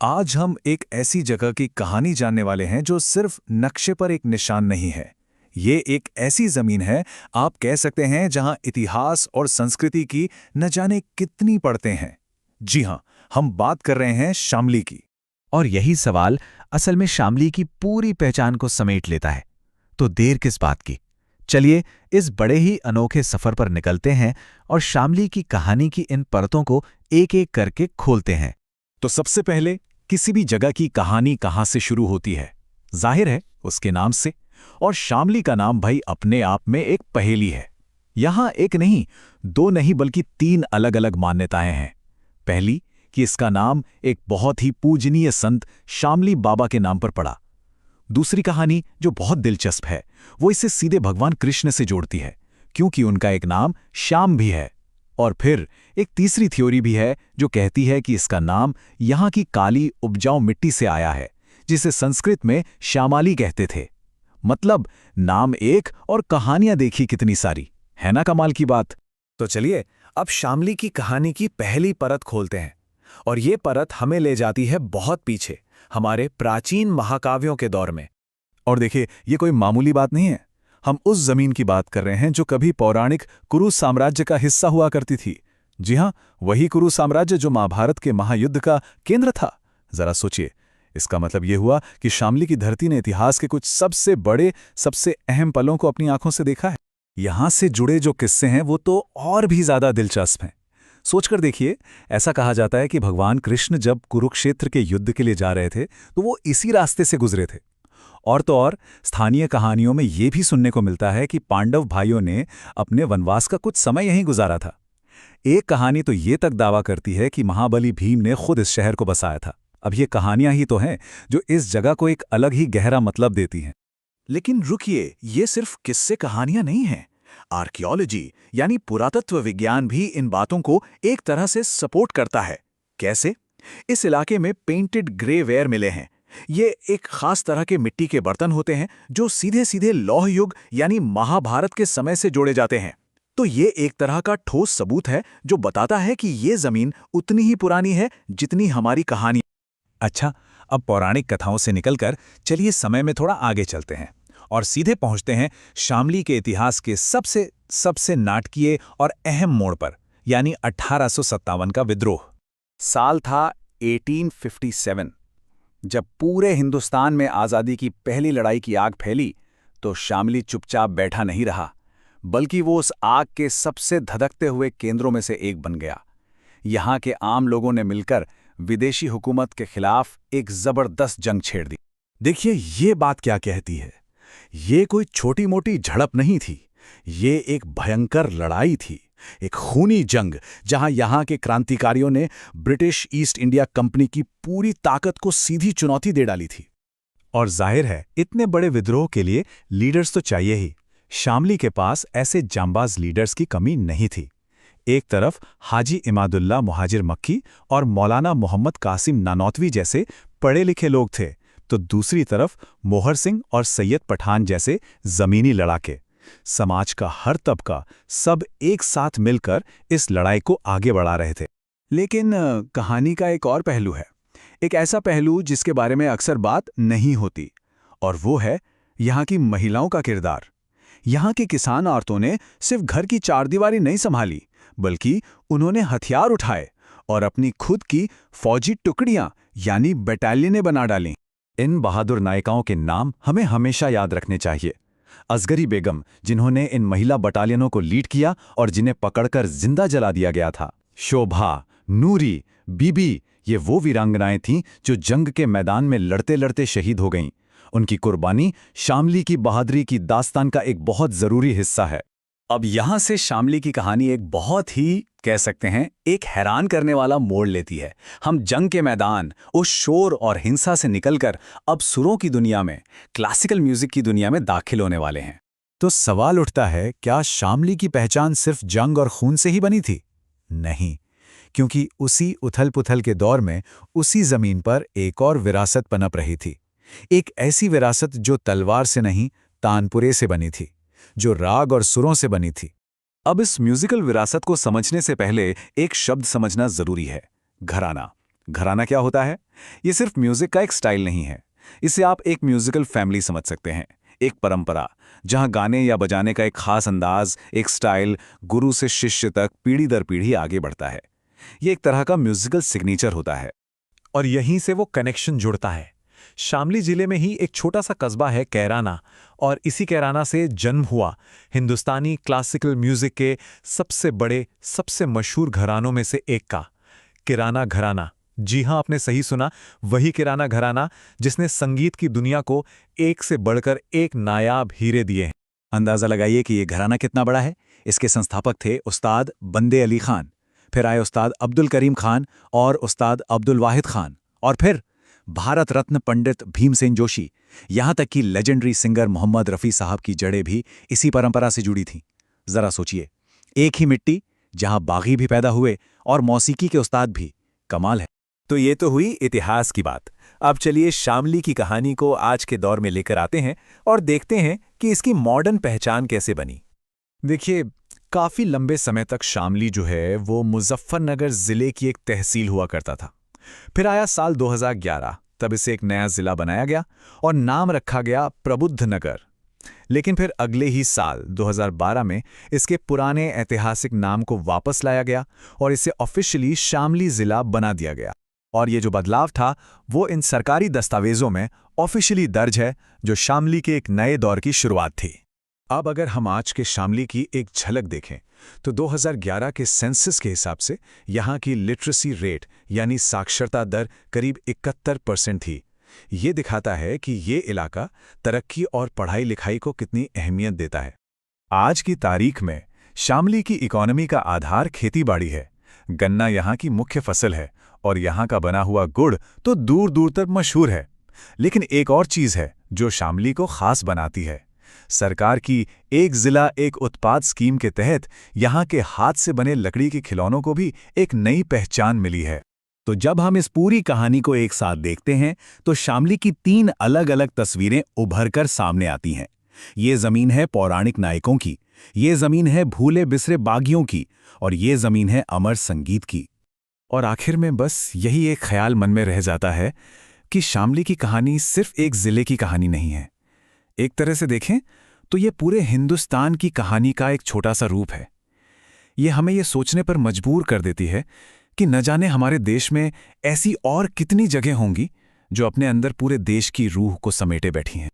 आज हम एक ऐसी जगह की कहानी जानने वाले हैं जो सिर्फ नक्शे पर एक निशान नहीं है। ये एक ऐसी जमीन है, आप कह सकते हैं, जहां इतिहास और संस्कृति की न जाने कितनी परतें हैं। जी हां, हम बात कर रहे हैं शामली की। और यही सवाल असल में शामली की पूरी पहचान को समेट लेता है। तो देर किस बात की? चलिए इस बड़े ही अनोखे सफर पर निकलते हैं और शामली की कहानी की इन परतों को एक एक करके खोलते हैं। तो सबसे पहले, किसी भी जगह की कहानी कहां से शुरू होती है? जाहिर है उसके नाम से। और शामली का नाम भाई अपने आप में एक पहेली है। यहां एक नहीं, दो नहीं, बल्कि तीन अलग अलग मान्यताएं हैं। पहली कि इसका नाम एक बहुत ही पूजनीय संत शामली बाबा के नाम पर पड़ा। दूसरी कहानी जो बहुत दिलचस्प है, वो इसे सीधे भगवान कृष्ण से जोड़ती है, क्योंकि उनका एक नाम श्याम भी है। और फिर एक तीसरी थ्योरी भी है जो कहती है कि इसका नाम यहाँ की काली उपजाऊ मिट्टी से आया है, जिसे संस्कृत में श्यामाली कहते थे। मतलब नाम एक और कहानियां देखी कितनी सारी, है ना कमाल की बात। तो चलिए अब शामली की कहानी की पहली परत खोलते हैं। और ये परत हमें ले जाती है बहुत पीछे, हमारे प्राचीन महाकाव्यों के दौर में। और देखिए, ये कोई मामूली बात नहीं है। हम उस जमीन की बात कर रहे हैं जो कभी पौराणिक कुरु साम्राज्य का हिस्सा हुआ करती थी। जी हां, वही कुरु साम्राज्य जो महाभारत के महायुद्ध का केंद्र था। जरा सोचिए, इसका मतलब यह हुआ कि शामली की धरती ने इतिहास के कुछ सबसे बड़े, सबसे अहम पलों को अपनी आंखों से देखा है। यहां से जुड़े जो किस्से हैं वो तो और भी ज्यादा दिलचस्प हैं। सोचकर देखिए, ऐसा कहा जाता है कि भगवान कृष्ण जब कुरुक्षेत्र के युद्ध के लिए जा रहे थे तो वो इसी रास्ते से गुजरे थे। और तो और स्थानीय कहानियों में ये भी सुनने को मिलता है कि पांडव भाइयों ने अपने वनवास का कुछ समय यहीं गुजारा था। एक कहानी तो ये तक दावा करती है कि महाबली भीम ने खुद इस शहर को बसाया था। अब ये कहानियां ही तो हैं जो इस जगह को एक अलग ही गहरा मतलब देती हैं। लेकिन रुकिए, ये सिर्फ किस्से कहानियां नहीं हैं। आर्कियोलॉजी यानी पुरातत्व विज्ञान भी इन बातों को एक तरह से सपोर्ट करता है। कैसे? इस इलाके में पेंटेड ग्रे वेयर मिले हैं। ये एक खास तरह के मिट्टी के बर्तन होते हैं जो सीधे सीधे लौह युग यानी महाभारत के समय से जोड़े जाते हैं। तो ये एक तरह का ठोस सबूत है जो बताता है कि ये जमीन उतनी ही पुरानी है जितनी हमारी कहानी। अच्छा, अब पौराणिक कथाओं से निकलकर चलिए समय में थोड़ा आगे चलते हैं और सीधे पहुंचते हैं शामली के इतिहास के सबसे नाटकीय और अहम मोड़ पर, यानी 1857 का विद्रोह। साल था 1857। जब पूरे हिंदुस्तान में आज़ादी की पहली लड़ाई की आग फैली, तो शामली चुपचाप बैठा नहीं रहा, बल्कि वो उस आग के सबसे धधकते हुए केंद्रों में से एक बन गया। यहाँ के आम लोगों ने मिलकर विदेशी हुकूमत के खिलाफ एक जबरदस्त जंग छेड़ दी। देखिए, ये बात क्या कहती है। ये कोई छोटी मोटी झड़प नहीं थी, ये एक भयंकर लड़ाई थी, एक खूनी जंग, जहां यहां के क्रांतिकारियों ने ब्रिटिश ईस्ट इंडिया कंपनी की पूरी ताकत को सीधी चुनौती दे डाली थी। और जाहिर है, इतने बड़े विद्रोह के लिए लीडर्स तो चाहिए ही। शामली के पास ऐसे जांबाज लीडर्स की कमी नहीं थी। एक तरफ हाजी इमादुल्ला मुहाजिर मक्की और मौलाना मोहम्मद कासिम नानौतवी जैसे पढ़े लिखे लोग थे, तो दूसरी तरफ मोहर सिंह और सैयद पठान जैसे जमीनी लड़ाके। समाज का हर तबका, सब एक साथ मिलकर इस लड़ाई को आगे बढ़ा रहे थे। लेकिन कहानी का एक और पहलू है, एक ऐसा पहलू जिसके बारे में अक्सर बात नहीं होती, और वो है यहाँ की महिलाओं का किरदार। यहाँ की किसान औरतों ने सिर्फ घर की चारदीवारी नहीं संभाली, बल्कि उन्होंने हथियार उठाए और अपनी खुद की फौजी टुकड़ियां यानी बटालियनें बना डालीं। इन बहादुर नायिकाओं के नाम हमें हमेशा याद रखने चाहिए। असगरी बेगम, जिन्होंने इन महिला बटालियनों को लीड किया और जिन्हें पकड़कर जिंदा जला दिया गया था। शोभा, नूरी, बीबी, ये वो वीरांगनाएं थीं जो जंग के मैदान में लड़ते लड़ते शहीद हो गईं। उनकी कुर्बानी शामली की बहादुरी की दास्तान का एक बहुत जरूरी हिस्सा है। अब यहां से शामली की कहानी एक बहुत ही, कह सकते हैं, एक हैरान करने वाला मोड़ लेती है। हम जंग के मैदान, उस शोर और हिंसा से निकलकर अब सुरों की दुनिया में, क्लासिकल म्यूजिक की दुनिया में दाखिल होने वाले हैं। तो सवाल उठता है, क्या शामली की पहचान सिर्फ जंग और खून से ही बनी थी? नहीं, क्योंकि उसी उथल पुथल के दौर में उसी जमीन पर एक और विरासत पनप रही थी। एक ऐसी विरासत जो तलवार से नहीं, तानपुरे से बनी थी, जो राग और सुरों से बनी थी। अब इस म्यूजिकल विरासत को समझने से पहले एक शब्द समझना जरूरी है, घराना। घराना क्या होता है? ये सिर्फ म्यूजिक का एक स्टाइल नहीं है, इसे आप एक म्यूजिकल फैमिली समझ सकते हैं, एक परंपरा जहां गाने या बजाने का एक खास अंदाज, एक स्टाइल गुरु से शिष्य तक पीढ़ी दर पीढ़ी आगे बढ़ता है। ये एक तरह का म्यूजिकल सिग्नेचर होता है। और यहीं से वो कनेक्शन जुड़ता है। शामली जिले में ही एक छोटा सा कस्बा है कैराना, और इसी कैराना से जन्म हुआ हिंदुस्तानी क्लासिकल म्यूजिक के सबसे बड़े, सबसे मशहूर घरानों में से एक का किराना घराना। जी हां, आपने सही सुना, वही किराना घराना जिसने संगीत की दुनिया को एक से बढ़कर एक नायाब हीरे दिए हैं। अंदाजा लगाइए कि ये घराना कितना बड़ा है। इसके संस्थापक थे उस्ताद बंदे अली खान, फिर आए उस्ताद अब्दुल करीम खान और उस्ताद अब्दुल वाहिद खान, और फिर भारत रत्न पंडित भीमसेन जोशी, यहां तक कि लेजेंडरी सिंगर मोहम्मद रफ़ी साहब की जड़ें भी इसी परंपरा से जुड़ी थीं। जरा सोचिए, एक ही मिट्टी जहां बागी भी पैदा हुए और मौसीकी के उस्ताद भी। कमाल है। तो ये तो हुई इतिहास की बात। अब चलिए शामली की कहानी को आज के दौर में लेकर आते हैं और देखते हैं कि इसकी मॉडर्न पहचान कैसे बनी। देखिए, काफ़ी लंबे समय तक शामली जो है वो मुजफ्फरनगर ज़िले की एक तहसील हुआ करता था। फिर आया साल 2011, तब इसे एक नया ज़िला बनाया गया और नाम रखा गया प्रबुद्ध नगर। लेकिन फिर अगले ही साल 2012 में इसके पुराने ऐतिहासिक नाम को वापस लाया गया और इसे ऑफिशियली शामली ज़िला बना दिया गया। और ये जो बदलाव था वो इन सरकारी दस्तावेज़ों में ऑफिशियली दर्ज है, जो शामली के एक नए दौर की शुरुआत थी। अब अगर हम आज के शामली की एक झलक देखें तो 2011 के सेंसस के हिसाब से यहाँ की लिटरेसी रेट यानी साक्षरता दर करीब 71% थी। ये दिखाता है कि ये इलाका तरक्की और पढ़ाई लिखाई को कितनी अहमियत देता है। आज की तारीख में शामली की इकोनॉमी का आधार खेतीबाड़ी है। गन्ना यहाँ की मुख्य फसल है और यहाँ का बना हुआ गुड़ तो दूर दूर तक मशहूर है। लेकिन एक और चीज़ है जो शामली को खास बनाती है। सरकार की एक जिला एक उत्पाद स्कीम के तहत यहाँ के हाथ से बने लकड़ी के खिलौनों को भी एक नई पहचान मिली है। तो जब हम इस पूरी कहानी को एक साथ देखते हैं तो शामली की 3 अलग अलग तस्वीरें उभरकर सामने आती हैं। ये ज़मीन है पौराणिक नायकों की, ये ज़मीन है भूले बिसरे बागियों की, और ये ज़मीन है अमर संगीत की। और आखिर में बस यही एक ख्याल मन में रह जाता है कि शामली की कहानी सिर्फ एक ज़िले की कहानी नहीं है। एक तरह से देखें तो ये पूरे हिंदुस्तान की कहानी का एक छोटा सा रूप है। ये हमें ये सोचने पर मजबूर कर देती है कि न जाने हमारे देश में ऐसी और कितनी जगह होंगी जो अपने अंदर पूरे देश की रूह को समेटे बैठी हैं।